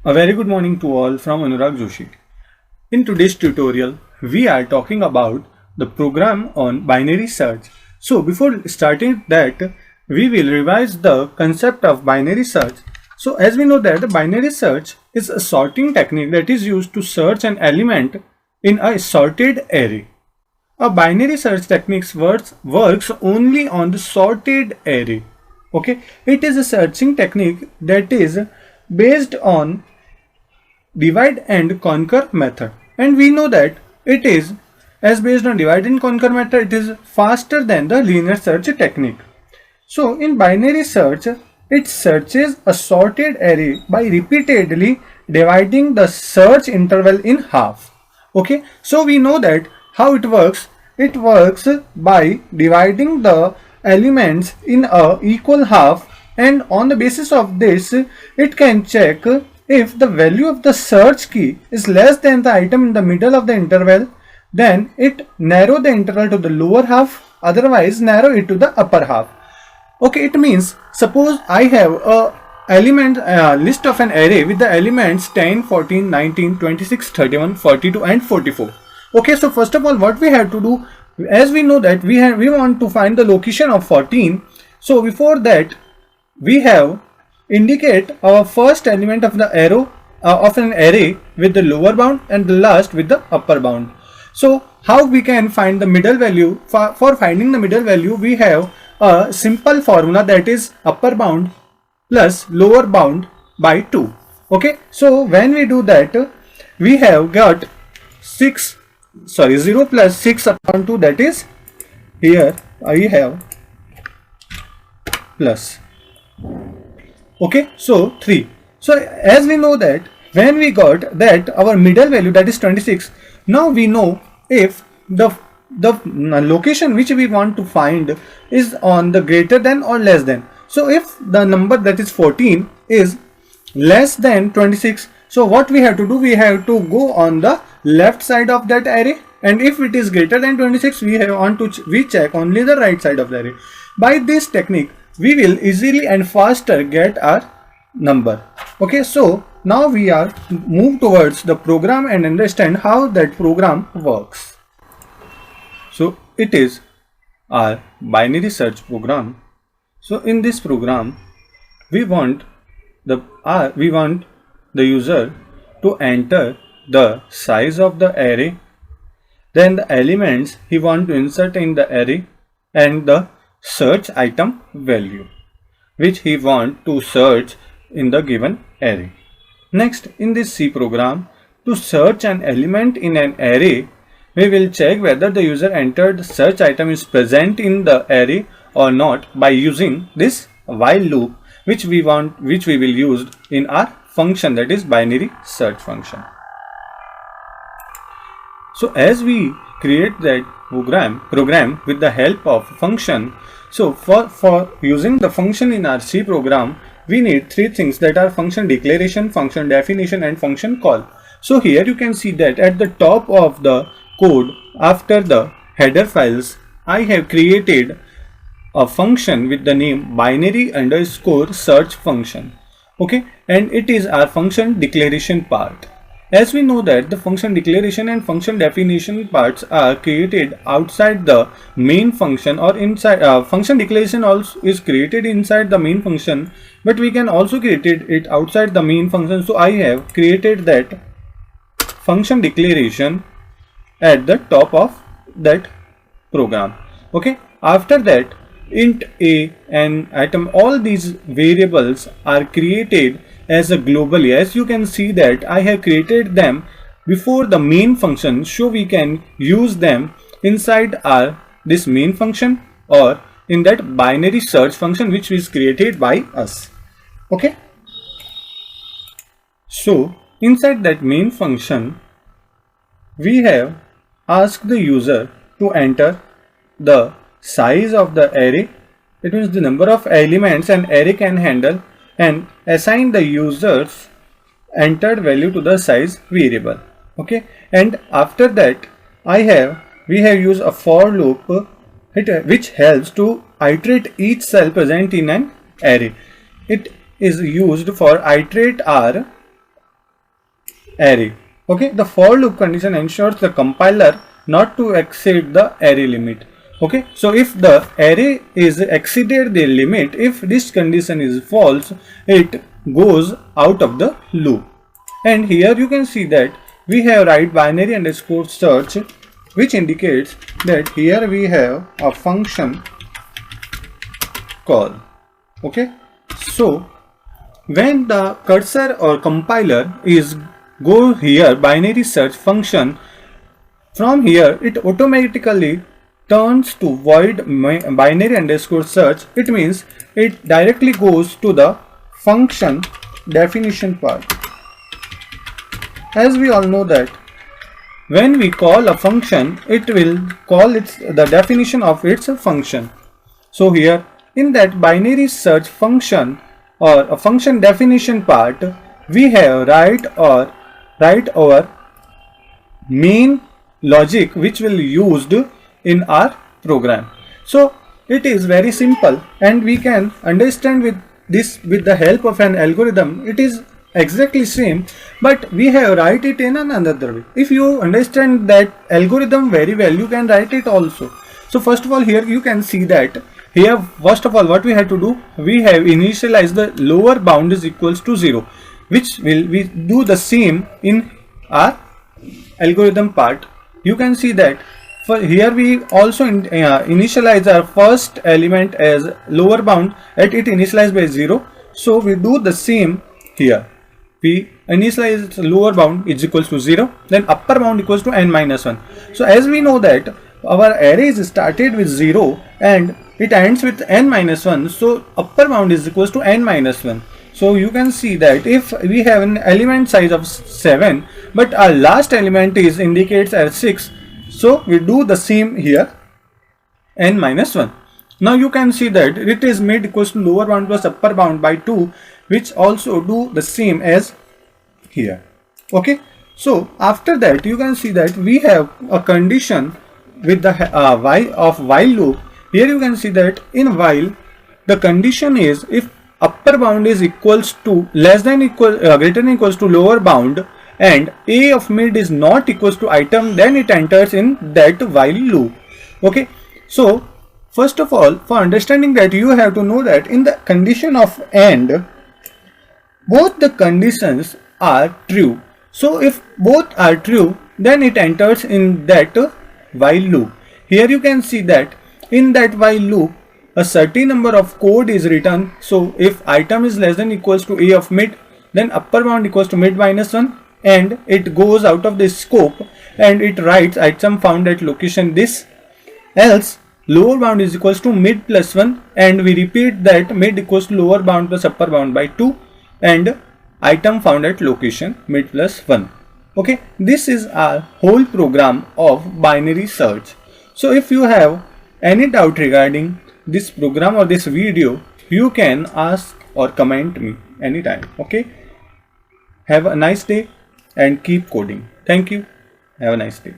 A very good morning to all from Anurag Joshi. In today's tutorial, we are talking about the program on binary search. So before starting that, we will revise the concept of binary search. So as we know that the binary search is a sorting technique that is used to search an element in a sorted array. A binary search technique works only on the sorted array. Okay, it is a searching technique that is based on divide and conquer method, and we know that it is as based on divide and conquer method, it is faster than the linear search technique. So in binary search, it searches a sorted array by repeatedly dividing the search interval in half. Okay, so we know that how it works. It works by dividing the elements in a equal half, and on the basis of this it can check if the value of the search key is less than the item in the middle of the interval, then it narrow the interval to the lower half, otherwise narrow it to the upper half. Okay, it means suppose I have a element list of an array with the elements 10, 14, 19, 26, 31, 42 and 44. Okay, so first of all what we have to do, as we know that we want to find the location of 14. So before that we have indicate our first element of the arrow of an array with the lower bound and the last with the upper bound. So how we can find the middle value? For finding the middle value, we have a simple formula, that is upper bound plus lower bound by 2. Okay, so when we do that, we have got 0 plus 6 upon 2, that is here I have plus. Okay, so 3. So as we know that when we got that our middle value, that is 26, now we know if the location which we want to find is on the greater than or less than. So if the number, that is 14, is less than 26, so what we have to do, we have to go on the left side of that array, and if it is greater than 26, we check only the right side of the array. By this technique we will easily and faster get our number. Okay, so now we are move towards the program and understand how that program works. So it is our binary search program. So in this program we want the user to enter the size of the array, then the elements he want to insert in the array, and the search item value which he want to search in the given array. Next, in this C program, to search an element in an array, we will check whether the user entered search item is present in the array or not by using this while loop, which we will use in our function, that is binary search function. So as we create that program with the help of function, so for using the function in our C program, we need three things, that are function declaration, function definition and function call. So here you can see that at the top of the code, after the header files, I have created a function with the name binary underscore search function. Okay, and it is our function declaration part. As we know that the function declaration and function definition parts are created outside the main function, or inside function declaration also is created inside the main function, but we can also create it outside the main function. So I have created that function declaration at the top of that program. Okay, after that int a and item, all these variables are created as a globally. As you can see that I have created them before the main function, so we can use them inside our this main function or in that binary search function which is created by us. Okay, so inside that main function we have asked the user to enter the size of the array, it means the number of elements an array can handle, and assign the user's entered value to the size variable. Okay, and after that we have used a for loop which helps to iterate each cell present in an array. It is used for iterate our array. Okay, the for loop condition ensures the compiler not to exceed the array limit. Okay, so if the array is exceeded the limit, if this condition is false, it goes out of the loop. And here you can see that we have write binary underscore search, which indicates that here we have a function call. Okay, so when the cursor or compiler is go here binary search function, from here it automatically turns to void binary underscore search. It means it directly goes to the function definition part. As we all know that when we call a function, it will call the definition of its function. So here in that binary search function or a function definition part, we have write our main logic which will used in our program. So it is very simple, and we can understand with this with the help of an algorithm. It is exactly same, but we have write it in another way. If you understand that algorithm very well, you can write it also. So first of all, here you can see that here first of all what we have to do, we have initialized the lower bound is equals to 0, which will we do the same in our algorithm part. You can see that for here we also initialize our first element as lower bound at it initialized by 0. So we do the same here. We initialize lower bound is equals to 0, then upper bound equals to n minus 1. So as we know that our array is started with 0 and it ends with n minus 1, so upper bound is equals to n minus 1. So you can see that if we have an element size of 7 but our last element is indicates as 6, so we do the same here, n minus 1. Now you can see that it is mid equals to lower bound plus upper bound by 2, which also do the same as here. Okay, so after that you can see that we have a condition with the while loop. Here you can see that in while the condition is if upper bound is equals to less than equal greater than equals to lower bound and a of mid is not equals to item, then it enters in that while loop. Okay, so first of all, for understanding that, you have to know that in the condition of AND, both the conditions are true. So if both are true, then it enters in that while loop. Here you can see that in that while loop, a certain number of code is written. So if item is less than equals to a of mid, then upper bound equals to mid minus 1, and it goes out of this scope and it writes item found at location this, else lower bound is equals to mid plus 1, and we repeat that mid equals to lower bound plus upper bound by 2 and item found at location mid plus 1. Okay, this is our whole program of binary search. So if you have any doubt regarding this program or this video, you can ask or comment me anytime. Okay, have a nice day and keep coding. Thank you. Have a nice day.